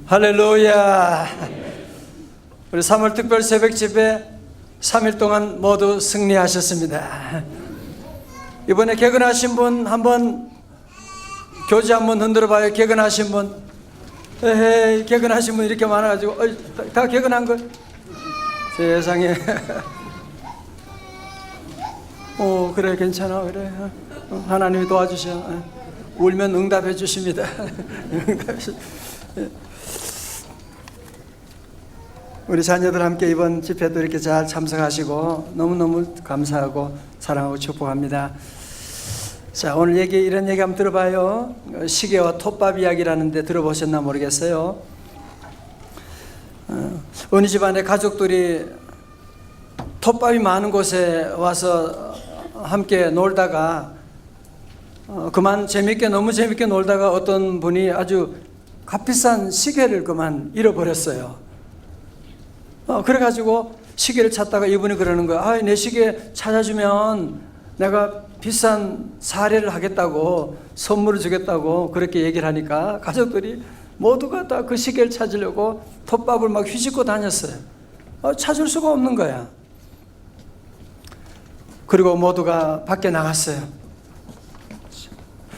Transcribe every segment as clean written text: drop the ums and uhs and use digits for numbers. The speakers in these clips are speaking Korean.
할렐루야. 우리 3월 특별 새벽 집회 3일 동안 모두 승리하셨습니다. 이번에 개근하신 분 한번 교지 한번 흔들어 봐요. 개근하신 분. 에헤이, 개근하신 분 이렇게 많아가지고 다 개근한 걸? 세상에. 그래 괜찮아 그래. 하나님이 도와주셔. 울면 응답해 주십니다. 우리 자녀들 함께 이번 집회도 이렇게 잘 참석하시고 너무너무 감사하고 사랑하고 축복합니다. 자, 오늘 이런 얘기 한번 들어봐요. 시계와 톱밥 이야기라는데 들어보셨나 모르겠어요. 어느 집안의 가족들이 톱밥이 많은 곳에 와서 함께 놀다가 그만 너무 재밌게 놀다가 어떤 분이 아주 값비싼 시계를 그만 잃어버렸어요. 그래가지고 시계를 찾다가 이분이 그러는 거야. 내 시계 찾아주면 내가 비싼 사례를 하겠다고, 선물을 주겠다고 그렇게 얘기를 하니까 가족들이 모두가 다 그 시계를 찾으려고 톱밥을 막 휘젓고 다녔어요. 찾을 수가 없는 거야. 그리고 모두가 밖에 나갔어요.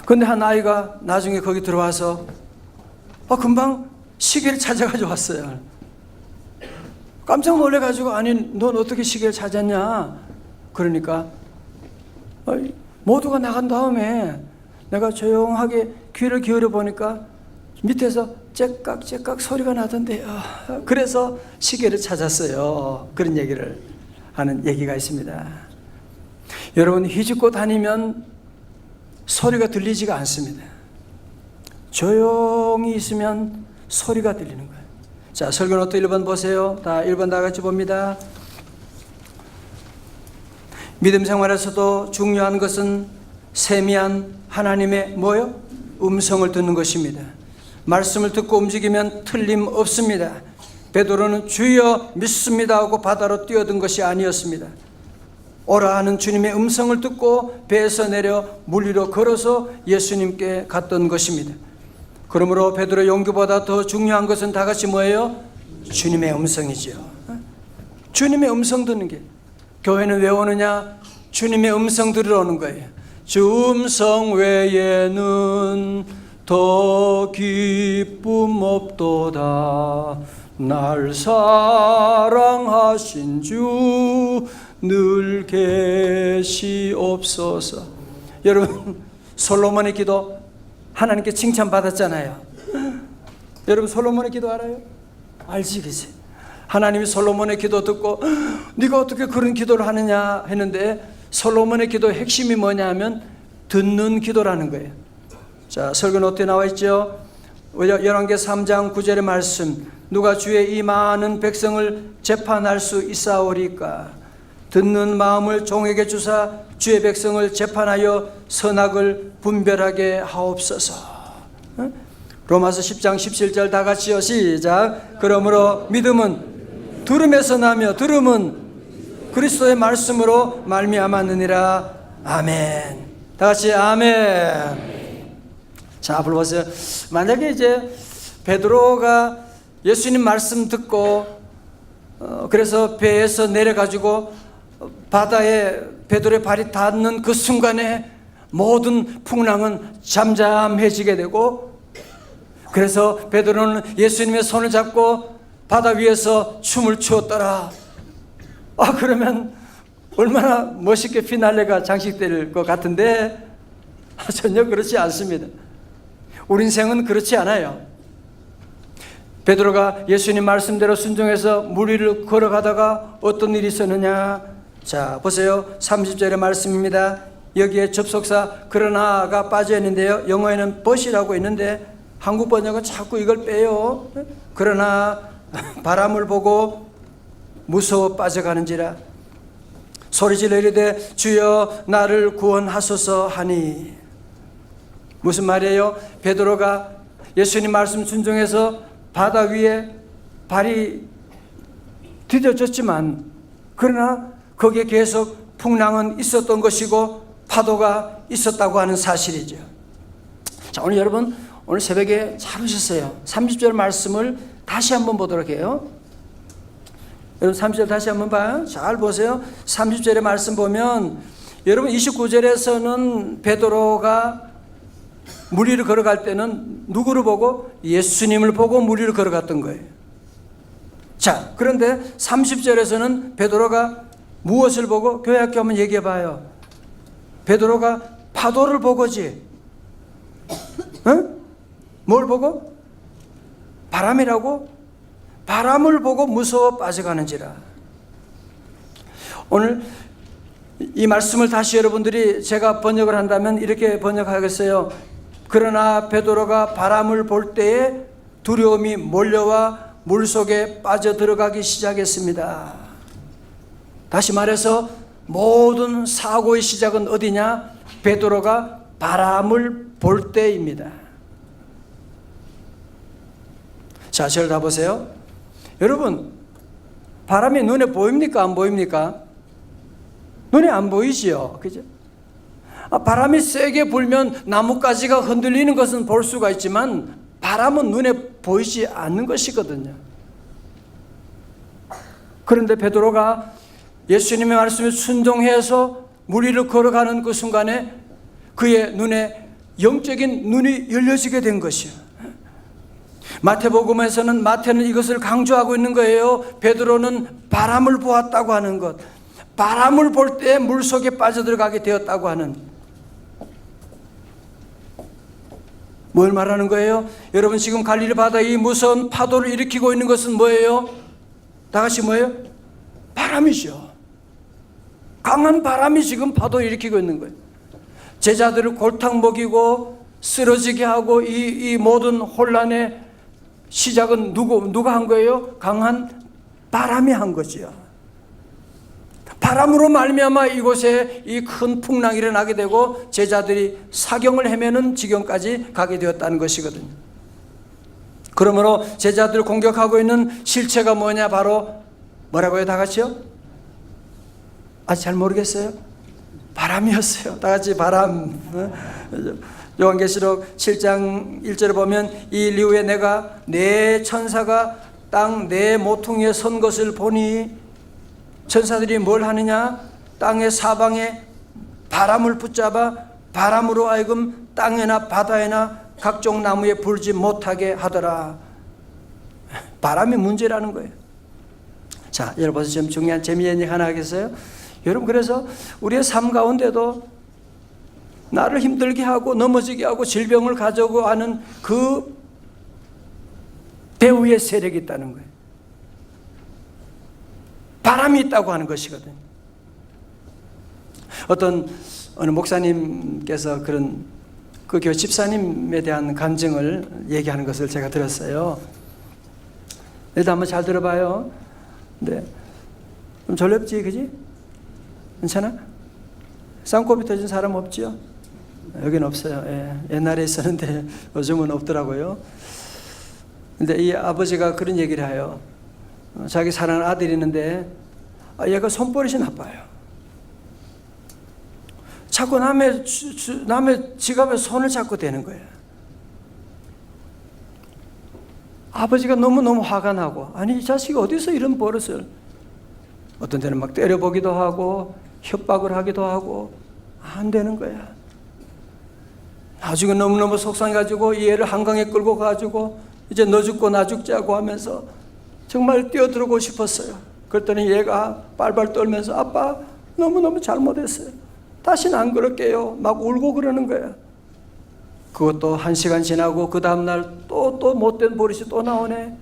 근데 한 아이가 나중에 거기 들어와서 금방 시계를 찾아가지고 왔어요. 깜짝 놀래가지고 아니 넌 어떻게 시계를 찾았냐? 그러니까 모두가 나간 다음에 내가 조용하게 귀를 기울여 보니까 밑에서 째깍째깍 소리가 나던데요. 그래서 시계를 찾았어요. 그런 얘기를 하는 얘기가 있습니다. 여러분, 휘젓고 다니면 소리가 들리지가 않습니다. 조용히 있으면 소리가 들리는 거예요. 자, 설교노트 1번 보세요. 1번 다 같이 봅니다. 믿음 생활에서도 중요한 것은 세미한 하나님의 음성을 듣는 것입니다. 말씀을 듣고 움직이면 틀림없습니다. 베드로는 주여 믿습니다 하고 바다로 뛰어든 것이 아니었습니다. 오라 하는 주님의 음성을 듣고 배에서 내려 물 위로 걸어서 예수님께 갔던 것입니다. 그러므로 베드로의 용기보다 더 중요한 것은 다 같이 뭐예요? 주님의 음성이죠. 주님의 음성 듣는 게. 교회는 왜 오느냐? 주님의 음성 들으러 오는 거예요. 주 음성 외에는 더 기쁨 없도다. 날 사랑하신 주 늘 계시옵소서. 여러분, 솔로몬의 기도 하나님께 칭찬받았잖아요. 여러분, 솔로몬의 기도 알아요? 알지, 그치? 하나님이 솔로몬의 기도 듣고 네가 어떻게 그런 기도를 하느냐 했는데 솔로몬의 기도의 핵심이 뭐냐 하면 듣는 기도라는 거예요. 자, 설교 노트에 나와 있죠. 열왕기 3장 9절의 말씀. 누가 주의 이 많은 백성을 재판할 수 있사오리까? 듣는 마음을 종에게 주사 주의 백성을 재판하여 선악을 분별하게 하옵소서. 로마서 10장 17절 다 같이요. 시작. 그러므로 믿음은 들음에서 나며 들음은 그리스도의 말씀으로 말미암았느니라. 아멘. 다 같이 아멘. 자, 앞으로 보세요. 만약에 이제 베드로가 예수님 말씀 듣고 그래서 배에서 내려가지고 바다에 베드로의 발이 닿는 그 순간에 모든 풍랑은 잠잠해지게 되고, 그래서 베드로는 예수님의 손을 잡고 바다 위에서 춤을 추었더라. 그러면 얼마나 멋있게 피날레가 장식될 것 같은데 전혀 그렇지 않습니다. 우리 인생은 그렇지 않아요. 베드로가 예수님 말씀대로 순종해서 물 위를 걸어가다가 어떤 일이 있었느냐? 자, 보세요. 30절의 말씀입니다. 여기에 접속사 그러나가 빠져 있는데요. 영어에는 but이라고 있는데 한국 번역은 자꾸 이걸 빼요. 그러나 바람을 보고 무서워 빠져가는지라 소리질러 이르되 주여 나를 구원하소서 하니. 무슨 말이에요? 베드로가 예수님 말씀 순종해서 바다 위에 발이 디뎌졌지만 그러나 거기에 계속 풍랑은 있었던 것이고 파도가 있었다고 하는 사실이죠. 자, 오늘 여러분 오늘 새벽에 잘 오셨어요. 30절 말씀을 다시 한번 보도록 해요. 여러분 30절 다시 한번 봐요. 잘 보세요. 30절의 말씀 보면 여러분 29절에서는 베드로가 물 위를 걸어갈 때는 누구를 보고? 예수님을 보고 물 위를 걸어갔던 거예요. 자, 그런데 30절에서는 베드로가 무엇을 보고? 교회 학교 한번 얘기해 봐요. 베드로가 파도를 보고지. 응? 뭘 보고? 바람이라고? 바람을 보고 무서워 빠져가는지라. 오늘 이 말씀을 다시 여러분들이 제가 번역을 한다면 이렇게 번역하겠어요. 그러나 베드로가 바람을 볼 때에 두려움이 몰려와 물속에 빠져들어가기 시작했습니다. 다시 말해서 모든 사고의 시작은 어디냐? 베드로가 바람을 볼 때입니다. 자, 저를 다 보세요. 여러분, 바람이 눈에 보입니까? 안 보입니까? 눈에 안 보이지요. 그죠? 바람이 세게 불면 나뭇가지가 흔들리는 것은 볼 수가 있지만 바람은 눈에 보이지 않는 것이거든요. 그런데 베드로가 예수님의 말씀에 순종해서 물 위를 걸어가는 그 순간에 그의 눈에 영적인 눈이 열려지게 된 것이요. 마태복음에서는 마태는 이것을 강조하고 있는 거예요. 베드로는 바람을 보았다고 하는 것, 바람을 볼 때 물속에 빠져들어가게 되었다고 하는, 뭘 말하는 거예요? 여러분 지금 갈릴리 바다에 이 무서운 파도를 일으키고 있는 것은 뭐예요? 다 같이 뭐예요? 바람이죠. 강한 바람이 지금 파도를 일으키고 있는 거예요. 제자들을 골탕 먹이고 쓰러지게 하고 이 모든 혼란의 시작은 누가 한 거예요? 강한 바람이 한 거지요. 바람으로 말미암아 이곳에 이 큰 풍랑이 일어나게 되고 제자들이 사경을 헤매는 지경까지 가게 되었다는 것이거든요. 그러므로 제자들을 공격하고 있는 실체가 뭐냐? 바로 뭐라고요? 다 같이요? 아직 잘 모르겠어요? 바람이었어요. 다 같이 바람. 요한계시록 7장 1절에 보면 이 일 이후에 내가 네 천사가 땅 네 모퉁이에 선 것을 보니, 천사들이 뭘 하느냐? 땅의 사방에 바람을 붙잡아 바람으로 하여금 땅에나 바다에나 각종 나무에 불지 못하게 하더라. 바람이 문제라는 거예요. 자, 여러분 좀 중요한 재미있는 얘기 하나 하겠어요? 여러분, 그래서 우리의 삶 가운데도 나를 힘들게 하고 넘어지게 하고 질병을 가져오고 하는 그 배후의 세력이 있다는 거예요. 바람이 있다고 하는 것이거든요. 어느 목사님께서 그 교회 집사님에 대한 간증을 얘기하는 것을 제가 들었어요. 일단 한번 잘 들어봐요. 네. 좀 졸렵지, 그지? 괜찮아? 쌍꺼비 터진 사람 없지요? 여기는 없어요. 예. 옛날에 있었는데 요즘은 없더라고요. 근데 이 아버지가 그런 얘기를 해요. 자기 사랑하는 아들이 있는데 얘가 손버릇이 나빠요. 자꾸 남의 지갑에 손을 잡고 대는 거예요. 아버지가 너무너무 화가 나고, 아니 이 자식이 어디서 이런 버릇을, 어떤 때는 막 때려보기도 하고 협박을 하기도 하고 안 되는 거야. 나중에 너무너무 속상해가지고 이 애를 한강에 끌고 가지고 이제 너 죽고 나 죽자고 하면서 정말 뛰어들고 싶었어요. 그랬더니 얘가 발발 떨면서 아빠 너무너무 잘못했어요. 다시는 안 그럴게요. 막 울고 그러는 거야. 그것도 1시간 지나고 그 다음날 또 못된 버릇이 또 나오네.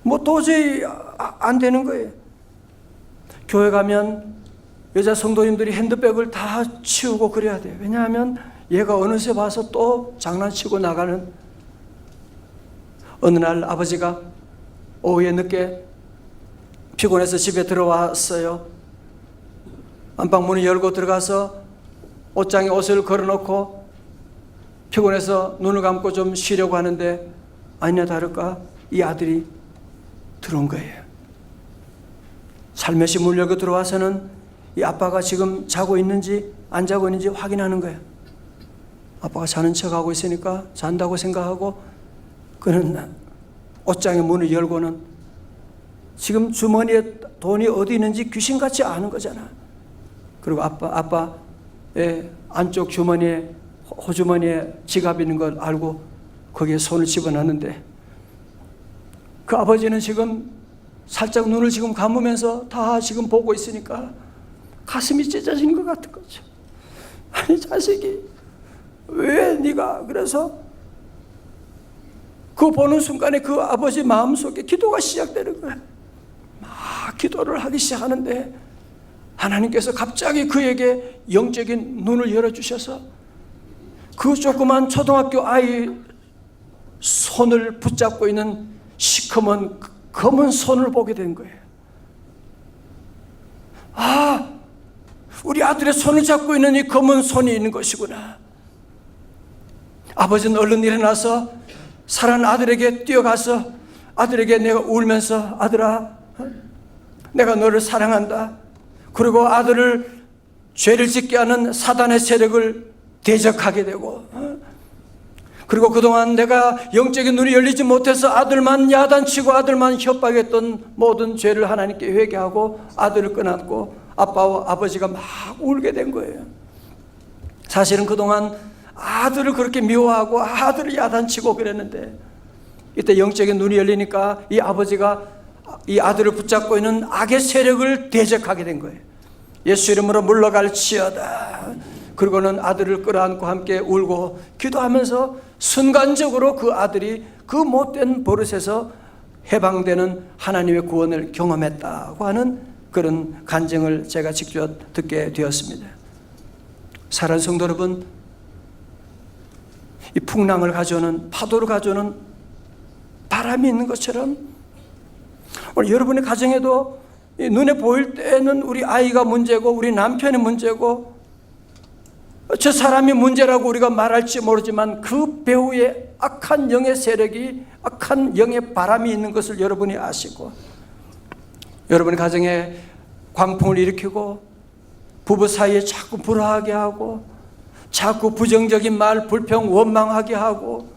뭐 도저히 안 되는 거예요. 교회 가면 여자 성도님들이 핸드백을 다 치우고 그래야 돼요. 왜냐하면 얘가 어느새 와서 또 장난치고 나가는. 어느 날 아버지가 오후에 늦게 피곤해서 집에 들어왔어요. 안방 문을 열고 들어가서 옷장에 옷을 걸어놓고 피곤해서 눈을 감고 좀 쉬려고 하는데 아니나 다를까 이 아들이 들어온 거예요. 살며시 문 열고 들어와서는 이 아빠가 지금 자고 있는지 안 자고 있는지 확인하는 거예요. 아빠가 자는 척하고 있으니까 잔다고 생각하고 그는 옷장의 문을 열고는 지금 주머니에 돈이 어디 있는지 귀신같이 아는 거잖아. 그리고 아빠의 안쪽 주머니에, 호주머니에 지갑이 있는 걸 알고 거기에 손을 집어넣는데 그 아버지는 지금 살짝 눈을 지금 감으면서 다 지금 보고 있으니까 가슴이 찢어지는 것 같은 거죠. 아니 자식이 왜 네가 그래서 그 보는 순간에 그 아버지 마음속에 기도가 시작되는 거야. 막 기도를 하기 시작하는데 하나님께서 갑자기 그에게 영적인 눈을 열어주셔서 그 조그만 초등학교 아이 손을 붙잡고 있는 시커먼 검은 손을 보게 된 거예요. 아, 우리 아들의 손을 잡고 있는 이 검은 손이 있는 것이구나. 아버지는 얼른 일어나서 사랑하는 아들에게 뛰어가서 아들에게 내가 울면서 아들아, 내가 너를 사랑한다. 그리고 아들을 죄를 짓게 하는 사단의 세력을 대적하게 되고, 그리고 그동안 내가 영적인 눈이 열리지 못해서 아들만 야단치고 아들만 협박했던 모든 죄를 하나님께 회개하고 아들을 끊었고 아빠와 아버지가 막 울게 된 거예요. 사실은 그동안 아들을 그렇게 미워하고 아들을 야단치고 그랬는데 이때 영적인 눈이 열리니까 이 아버지가 이 아들을 붙잡고 있는 악의 세력을 대적하게 된 거예요. 예수 이름으로 물러갈지어다. 그리고는 아들을 끌어안고 함께 울고 기도하면서 순간적으로 그 아들이 그 못된 버릇에서 해방되는 하나님의 구원을 경험했다고 하는 그런 간증을 제가 직접 듣게 되었습니다. 사랑하는 성도 여러분, 이 풍랑을 가져오는, 파도를 가져오는 바람이 있는 것처럼 오늘 여러분의 가정에도 눈에 보일 때는 우리 아이가 문제고 우리 남편이 문제고 저 사람이 문제라고 우리가 말할지 모르지만 그 배후에 악한 영의 세력이, 악한 영의 바람이 있는 것을 여러분이 아시고 여러분의 가정에 광풍을 일으키고 부부 사이에 자꾸 불화하게 하고 자꾸 부정적인 말, 불평, 원망하게 하고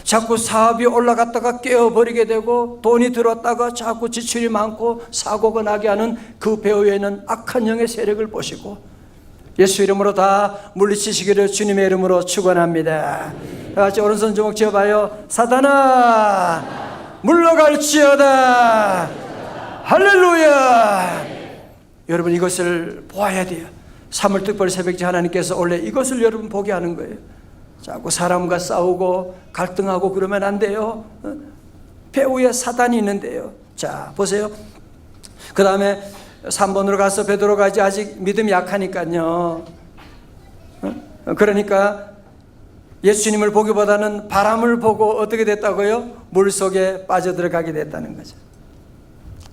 자꾸 사업이 올라갔다가 깨어버리게 되고 돈이 들어왔다가 자꾸 지출이 많고 사고가 나게 하는 그 배후에는 악한 영의 세력을 보시고 예수 이름으로 다 물리치시기를 주님의 이름으로 축원합니다. 다 같이 오른손 주먹 쥐어봐요. 사단아 물러갈지어다. 할렐루야. 여러분 이것을 보아야 돼요. 3월 특별 새벽제 하나님께서 원래 이것을 여러분 보게 하는 거예요. 자꾸 사람과 싸우고 갈등하고 그러면 안 돼요. 배후에 사단이 있는데요. 자 보세요. 그 다음에 3번으로 가서 베드로가 이제 아직 믿음이 약하니까요. 그러니까 예수님을 보기보다는 바람을 보고 어떻게 됐다고요? 물속에 빠져들어가게 됐다는 거죠.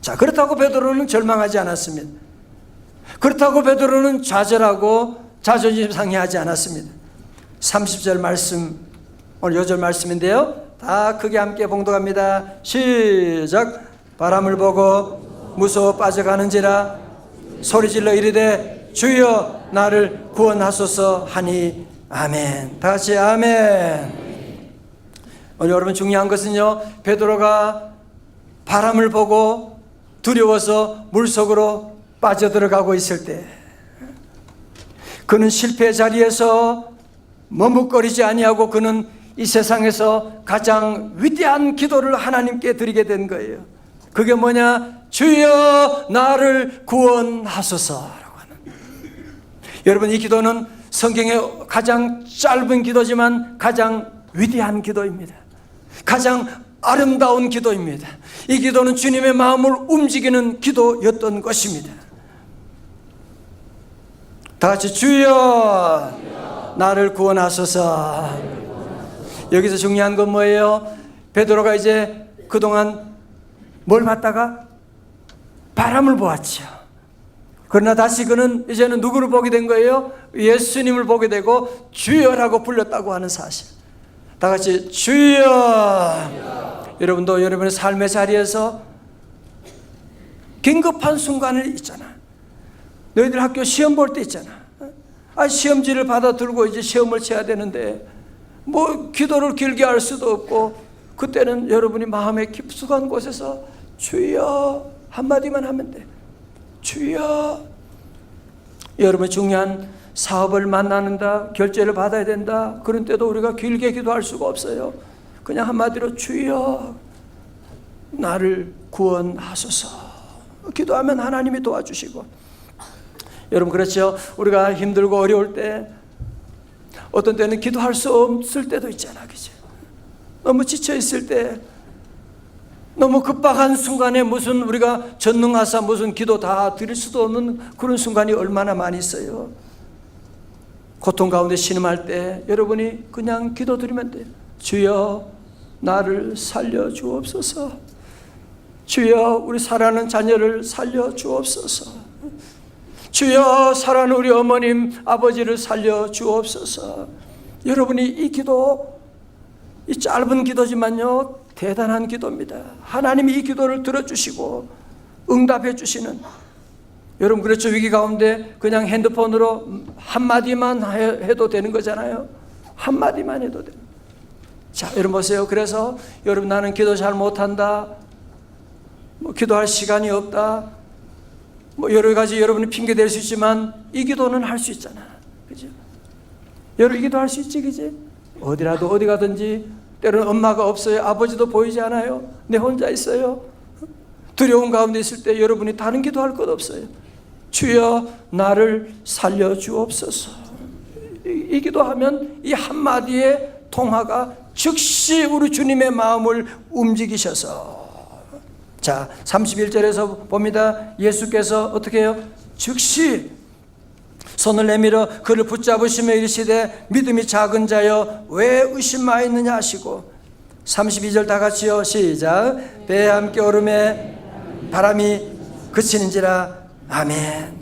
자, 그렇다고 베드로는 절망하지 않았습니다. 그렇다고 베드로는 좌절하고 자존심 상해하지 않았습니다. 30절 말씀, 오늘 요절 말씀인데요. 다 크게 함께 봉독합니다. 시작. 바람을 보고 무서워 빠져가는지라 소리질러 이르되 주여 나를 구원하소서 하니 아멘. 다 같이 아멘. 오늘 여러분 중요한 것은요, 베드로가 바람을 보고 두려워서 물속으로 빠져들어가고 있을 때 그는 실패 자리에서 머뭇거리지 아니하고 그는 이 세상에서 가장 위대한 기도를 하나님께 드리게 된 거예요. 그게 뭐냐? 주여 나를 구원하소서라고 하는. 여러분 이 기도는 성경의 가장 짧은 기도지만 가장 위대한 기도입니다. 가장 아름다운 기도입니다. 이 기도는 주님의 마음을 움직이는 기도였던 것입니다. 다 같이 주여 나를 구원하소서. 여기서 중요한 건 뭐예요? 베드로가 이제 그동안 뭘 봤다가 바람을 보았죠. 그러나 다시 그는 이제는 누구를 보게 된 거예요? 예수님을 보게 되고 주여라고 불렀다고 하는 사실. 다 같이 주여. 여러분도 여러분의 삶의 자리에서 긴급한 순간을 있잖아. 너희들 학교 시험 볼 때 있잖아. 시험지를 받아 들고 이제 시험을 쳐야 되는데 뭐 기도를 길게 할 수도 없고, 그때는 여러분이 마음의 깊숙한 곳에서 주여 한마디만 하면 돼. 주여. 여러분 중요한 사업을 만나는다, 결제를 받아야 된다, 그런 때도 우리가 길게 기도할 수가 없어요. 그냥 한마디로 주여 나를 구원하소서 기도하면 하나님이 도와주시고. 여러분 그렇죠? 우리가 힘들고 어려울 때 어떤 때는 기도할 수 없을 때도 있잖아, 그죠? 너무 지쳐 있을 때, 너무 급박한 순간에 무슨 우리가 전능하사 무슨 기도 다 드릴 수도 없는 그런 순간이 얼마나 많이 있어요. 고통 가운데 신음할 때 여러분이 그냥 기도 드리면 돼요. 주여 나를 살려 주옵소서. 주여 우리 사랑하는 자녀를 살려 주옵소서. 주여 사랑하는 우리 어머님 아버지를 살려 주옵소서. 여러분이 이 기도, 이 짧은 기도지만요 대단한 기도입니다. 하나님이 이 기도를 들어주시고 응답해 주시는. 여러분 그렇죠? 위기 가운데 그냥 핸드폰으로 한마디만 해도 되는 거잖아요. 한마디만 해도 돼요. 자 여러분 보세요. 그래서 여러분 나는 기도 잘 못한다, 뭐 기도할 시간이 없다, 뭐 여러 가지 여러분이 핑계 댈 수 있지만 이 기도는 할 수 있잖아, 그죠? 여러분 이 기도 할 수 있지, 그지? 어디라도 어디 가든지, 때로는 엄마가 없어요, 아버지도 보이지 않아요, 내 혼자 있어요. 두려움 가운데 있을 때 여러분이 다른 기도할 것 없어요. 주여 나를 살려 주옵소서. 이 기도하면 이 한마디의 통화가 즉시 우리 주님의 마음을 움직이셔서, 자 31절에서 봅니다. 예수께서 어떻게 해요? 즉시 손을 내밀어 그를 붙잡으시며 이르시되 믿음이 작은 자여 왜 의심하였느냐 하시고, 32절 다 같이요 시작. 배에 함께 오름에 바람이 그치는지라. 아멘.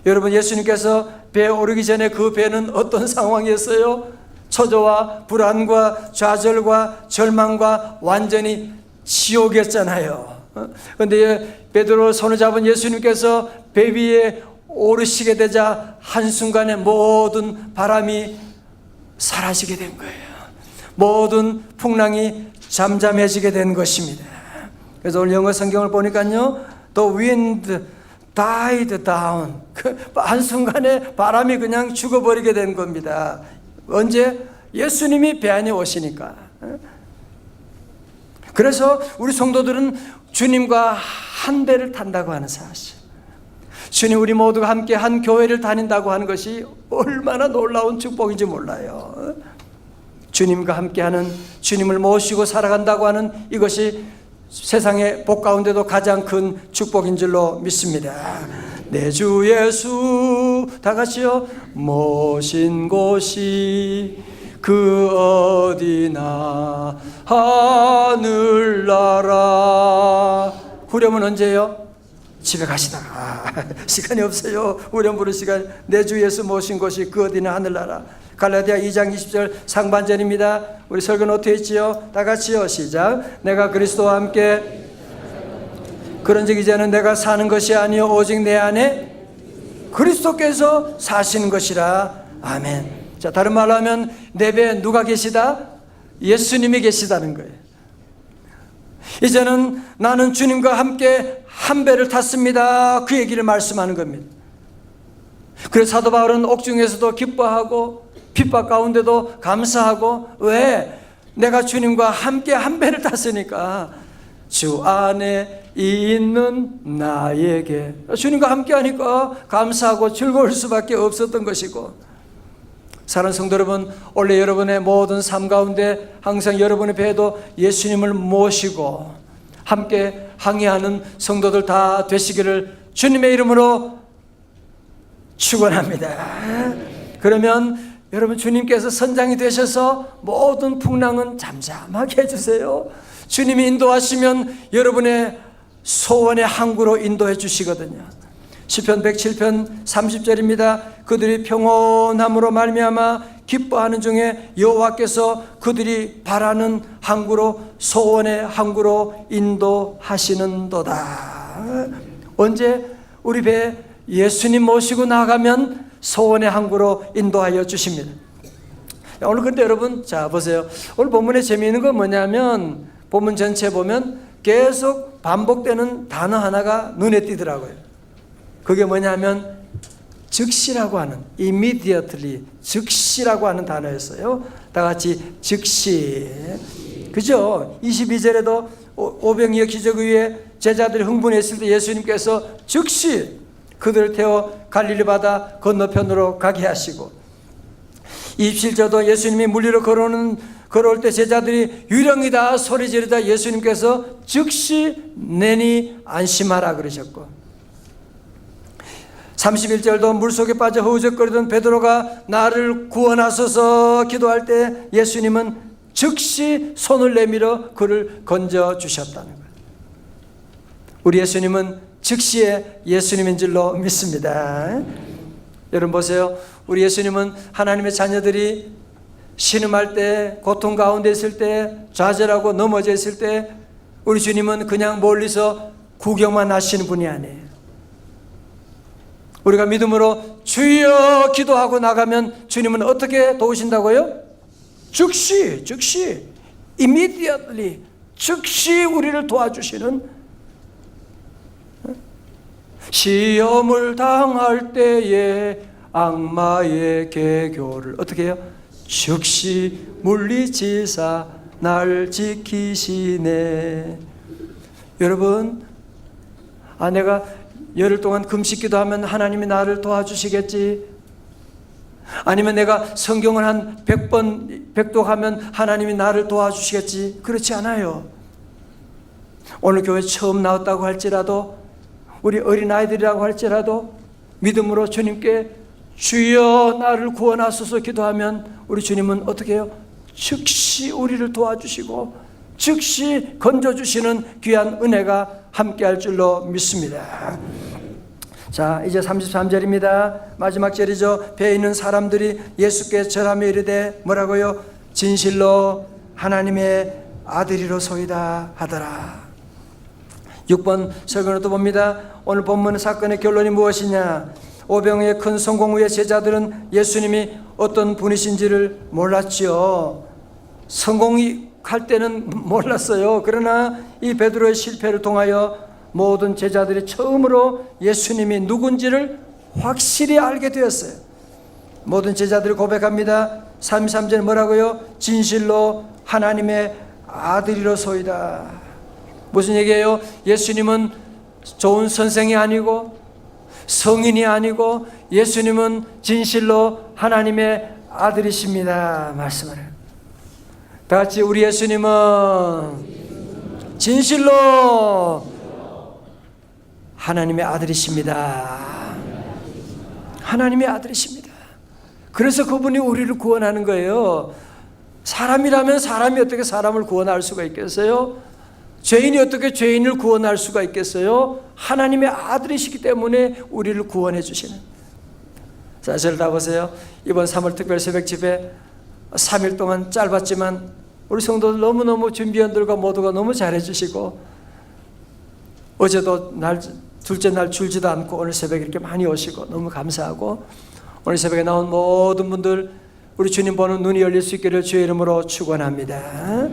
여러분 예수님께서 배에 오르기 전에 그 배는 어떤 상황이었어요? 초조와 불안과 좌절과 절망과 완전히 지옥이었잖아요. 그런데 베드로 손을 잡은 예수님께서 배 위에 오르시게 되자 한순간에 모든 바람이 사라지게 된 거예요. 모든 풍랑이 잠잠해지게 된 것입니다. 그래서 오늘 영어 성경을 보니까요, The wind died down. 한순간에 바람이 그냥 죽어버리게 된 겁니다. 언제? 예수님이 배 안에 오시니까. 그래서 우리 성도들은 주님과 한 배를 탄다고 하는 사실, 주님 우리 모두가 함께 한 교회를 다닌다고 하는 것이 얼마나 놀라운 축복인지 몰라요. 주님과 함께하는, 주님을 모시고 살아간다고 하는 이것이 세상의 복 가운데도 가장 큰 축복인 줄로 믿습니다. 내 주 예수 다 같이요. 모신 곳이 그 어디나 하늘나라. 후렴은 언제요? 집에 가시다가. 시간이 없어요. 후렴 부를 시간. 내 주 예수 모신 곳이 그 어디나 하늘나라. 갈라디아 2장 20절 상반절입니다. 우리 설교 노트에 있지요? 다 같이요 시작. 내가 그리스도와 함께 그런즉 이제는 내가 사는 것이 아니요 오직 내 안에 그리스도께서 사시는 것이라. 아멘. 자 다른 말로 하면 내 배에 누가 계시다? 예수님이 계시다는 거예요. 이제는 나는 주님과 함께 한 배를 탔습니다. 그 얘기를 말씀하는 겁니다. 그래서 사도 바울은 옥중에서도 기뻐하고 핍박 가운데도 감사하고, 왜? 내가 주님과 함께 한 배를 탔으니까 주 안에 있는 나에게, 주님과 함께 하니까 감사하고 즐거울 수밖에 없었던 것이고. 사랑하는 성도 여러분, 원래 여러분의 모든 삶 가운데 항상 여러분의 배에도 예수님을 모시고 함께 항해하는 성도들 다 되시기를 주님의 이름으로 축원합니다. 그러면 여러분 주님께서 선장이 되셔서 모든 풍랑은 잠잠하게 해주세요. 주님이 인도하시면 여러분의 소원의 항구로 인도해 주시거든요. 시편 107편 30절입니다. 그들이 평온함으로 말미암아 기뻐하는 중에 여호와께서 그들이 바라는 항구로, 소원의 항구로 인도하시는도다. 언제? 우리 배에 예수님 모시고 나가면 소원의 항구로 인도하여 주십니다. 오늘 근데 여러분, 자 보세요. 오늘 본문에 재미있는 건 뭐냐면 본문 전체 보면 계속 반복되는 단어 하나가 눈에 띄더라고요. 그게 뭐냐면 즉시라고 하는, immediately, 즉시라고 하는 단어였어요. 다 같이 즉시. 그죠? 22절에도 오병이어 기적 위에 제자들이 흥분했을 때 예수님께서 즉시 그들을 태워 갈릴리 바다 건너편으로 가게 하시고, 27절도 예수님이 물리로 걸어올 때 제자들이 유령이다 소리 지르다 예수님께서 즉시 내니 안심하라 그러셨고, 31절도 물속에 빠져 허우적거리던 베드로가 나를 구원하소서 기도할 때 예수님은 즉시 손을 내밀어 그를 건져주셨다는 거예요. 우리 예수님은 즉시의 예수님인 줄로 믿습니다. 여러분 보세요. 우리 예수님은 하나님의 자녀들이 신음할 때, 고통 가운데 있을 때, 좌절하고 넘어져 있을 때 우리 주님은 그냥 멀리서 구경만 하시는 분이 아니에요. 우리가 믿음으로 주여 기도하고 나가면 주님은 어떻게 도우신다고요? 즉시 immediately 즉시 우리를 도와주시는, 시험을 당할 때에 악마의 계교를 어떻게 해요? 즉시 물리치사 날 지키시네. 여러분, 내가 열흘 동안 금식기도 하면 하나님이 나를 도와주시겠지? 아니면 내가 성경을 한 100번 백독하면 하나님이 나를 도와주시겠지? 그렇지 않아요. 오늘 교회 처음 나왔다고 할지라도, 우리 어린아이들이라고 할지라도 믿음으로 주님께 주여 나를 구원하소서 기도하면 우리 주님은 어떻게 해요? 즉시 우리를 도와주시고 즉시 건져주시는 귀한 은혜가 함께할 줄로 믿습니다. 자, 이제 33절입니다. 마지막 절이죠. 배에 있는 사람들이 예수께 절하며 이르되 뭐라고요? 진실로 하나님의 아들이로소이다 하더라. 6번 설교를 또 봅니다. 오늘 본문 사건의 결론이 무엇이냐? 오병이의 큰 성공 후에 제자들은 예수님이 어떤 분이신지를 몰랐지요. 성공할 때는 몰랐어요. 그러나 이 베드로의 실패를 통하여 모든 제자들이 처음으로 예수님이 누군지를 확실히 알게 되었어요. 모든 제자들이 고백합니다. 33절에 뭐라고요? 진실로 하나님의 아들이로소이다. 무슨 얘기예요? 예수님은 좋은 선생이 아니고 성인이 아니고 예수님은 진실로 하나님의 아들이십니다. 말씀을 해요. 다 같이 우리 예수님은 진실로 하나님의 아들이십니다. 하나님의 아들이십니다. 그래서 그분이 우리를 구원하는 거예요. 사람이라면 사람이 어떻게 사람을 구원할 수가 있겠어요? 죄인이 어떻게 죄인을 구원할 수가 있겠어요? 하나님의 아들이시기 때문에 우리를 구원해 주시는. 자, 저를 다 보세요. 이번 3월 특별 새벽 집회 3일 동안 짧았지만 우리 성도들 너무너무 준비원들과 모두가 너무 잘해 주시고, 어제도 둘째 날 줄지도 않고 오늘 새벽에 이렇게 많이 오시고 너무 감사하고, 오늘 새벽에 나온 모든 분들 우리 주님 보는 눈이 열릴 수 있기를 주의 이름으로 축원합니다.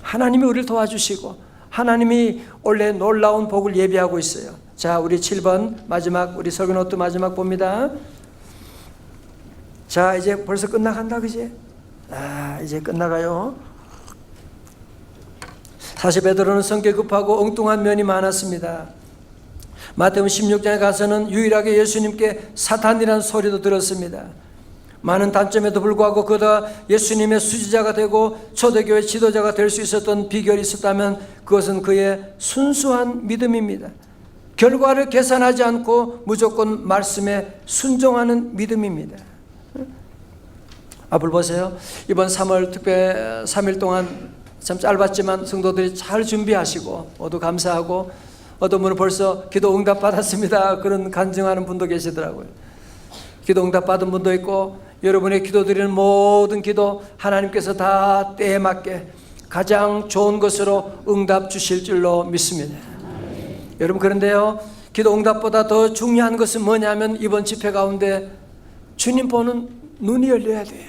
하나님이 우리를 도와주시고 하나님이 원래 놀라운 복을 예비하고 있어요. 자, 우리 7번 마지막, 우리 설교 노트 마지막 봅니다. 자, 이제 벌써 끝나간다, 그지? 이제 끝나가요. 사실 베드로는 성격 급하고 엉뚱한 면이 많았습니다. 마태복음 16장에 가서는 유일하게 예수님께 사탄이라는 소리도 들었습니다. 많은 단점에도 불구하고 그가 예수님의 수지자가 되고 초대교회 지도자가 될 수 있었던 비결이 있었다면 그것은 그의 순수한 믿음입니다. 결과를 계산하지 않고 무조건 말씀에 순종하는 믿음입니다. 앞을 보세요. 이번 3월 특별 3일 동안 참 짧았지만 성도들이 잘 준비하시고 모두 감사하고, 어떤 분은 벌써 기도 응답 받았습니다 그런 간증하는 분도 계시더라고요. 기도 응답 받은 분도 있고, 여러분의 기도드리는 모든 기도 하나님께서 다 때에 맞게 가장 좋은 것으로 응답 주실 줄로 믿습니다. 여러분, 그런데요, 기도 응답보다 더 중요한 것은 뭐냐면 이번 집회 가운데 주님 보는 눈이 열려야 돼요.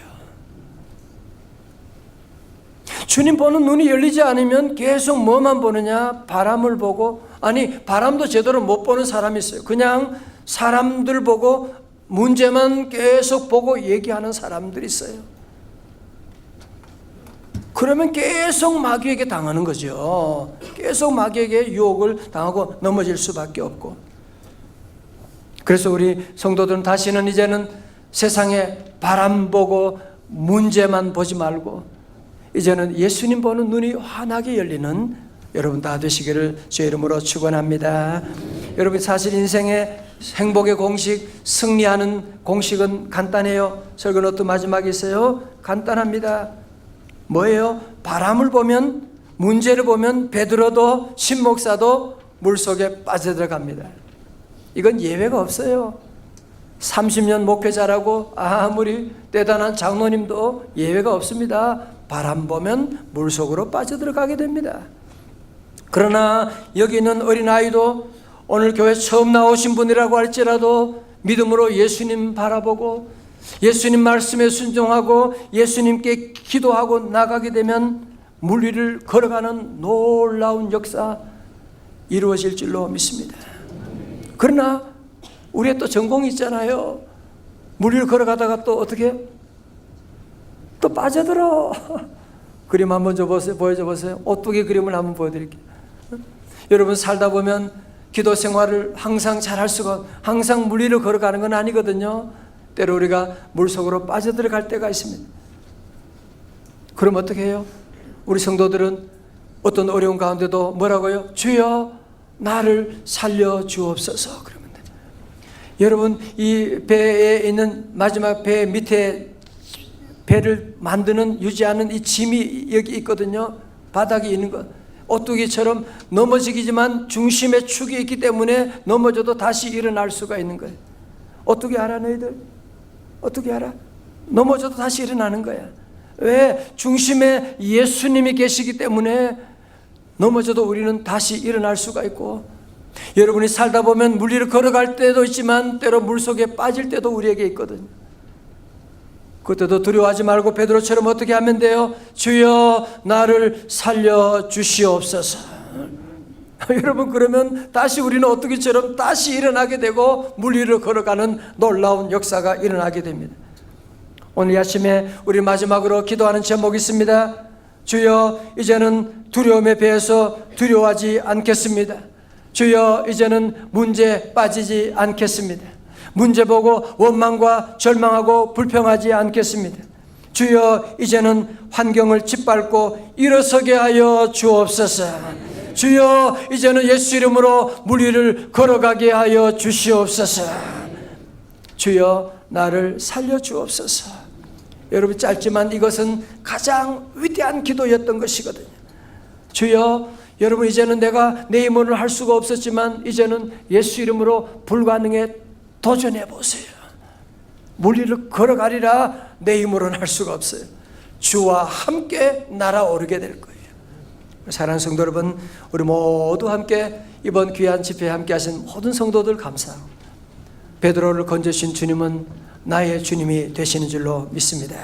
주님 보는 눈이 열리지 않으면 계속 뭐만 보느냐? 바람을 보고, 아니 바람도 제대로 못 보는 사람이 있어요. 그냥 사람들 보고 문제만 계속 보고 얘기하는 사람들이 있어요. 그러면 계속 마귀에게 당하는 거죠. 계속 마귀에게 유혹을 당하고 넘어질 수밖에 없고. 그래서 우리 성도들은 다시는 이제는 세상에 바람 보고 문제만 보지 말고 이제는 예수님 보는 눈이 환하게 열리는 여러분 다 되시기를 주의 이름으로 축원합니다. 여러분 사실 인생의 행복의 공식, 승리하는 공식은 간단해요. 설교노트 마지막에 있어요. 간단합니다. 뭐예요? 바람을 보면, 문제를 보면 베드로도 신목사도 물속에 빠져들어갑니다. 이건 예외가 없어요. 30년 목회자라고 아무리 대단한 장로님도 예외가 없습니다. 바람 보면 물속으로 빠져들어가게 됩니다. 그러나 여기 있는 어린아이도 오늘 교회 처음 나오신 분이라고 할지라도 믿음으로 예수님 바라보고 예수님 말씀에 순종하고 예수님께 기도하고 나가게 되면 물 위를 걸어가는 놀라운 역사 이루어질 줄로 믿습니다. 그러나 우리의 또 전공이 있잖아요. 물 위를 걸어가다가 또 어떻게? 또 빠져들어. 그림 한번 보여줘 보세요. 오뚜기 그림을 한번 보여드릴게요. 여러분 살다 보면 기도 생활을 항상 잘할 수가, 항상 물 위를 걸어가는 건 아니거든요. 때로 우리가 물속으로 빠져들어갈 때가 있습니다. 그럼 어떻게 해요? 우리 성도들은 어떤 어려운 가운데도 뭐라고요? 주여 나를 살려주옵소서 그러면 돼요. 여러분 이 배에 있는 마지막 배 밑에 배를 만드는 유지하는 이 짐이 여기 있거든요. 바닥에 있는 것. 오뚜기처럼 넘어지기지만 중심에 축이 있기 때문에 넘어져도 다시 일어날 수가 있는 거예요. 오뚜기 알아 너희들? 어떻게 알아? 넘어져도 다시 일어나는 거야. 왜? 중심에 예수님이 계시기 때문에 넘어져도 우리는 다시 일어날 수가 있고, 여러분이 살다 보면 물 위를 걸어갈 때도 있지만 때로 물속에 빠질 때도 우리에게 있거든요. 그때도 두려워하지 말고 베드로처럼 어떻게 하면 돼요? 주여 나를 살려주시옵소서. 여러분 그러면 다시 우리는 어떻게처럼 다시 일어나게 되고 물 위를 걸어가는 놀라운 역사가 일어나게 됩니다. 오늘 아침에 우리 마지막으로 기도하는 제목이 있습니다. 주여 이제는 두려움에 배에서 두려워하지 않겠습니다. 주여 이제는 문제에 빠지지 않겠습니다. 문제 보고 원망과 절망하고 불평하지 않겠습니다. 주여 이제는 환경을 짓밟고 일어서게 하여 주옵소서. 주여 이제는 예수 이름으로 물 위를 걸어가게 하여 주시옵소서. 주여 나를 살려주옵소서. 여러분 짧지만 이것은 가장 위대한 기도였던 것이거든요. 주여 여러분 이제는 내가 내 힘으로 할 수가 없었지만 이제는 예수 이름으로 불가능에 도전해 보세요. 물 위를 걸어가리라. 내 힘으로는 할 수가 없어요. 주와 함께 날아오르게 될 거예요. 사랑하는 성도 여러분, 우리 모두 함께 이번 귀한 집회에 함께 하신 모든 성도들 감사하고 베드로를 건져주신 주님은 나의 주님이 되시는 줄로 믿습니다.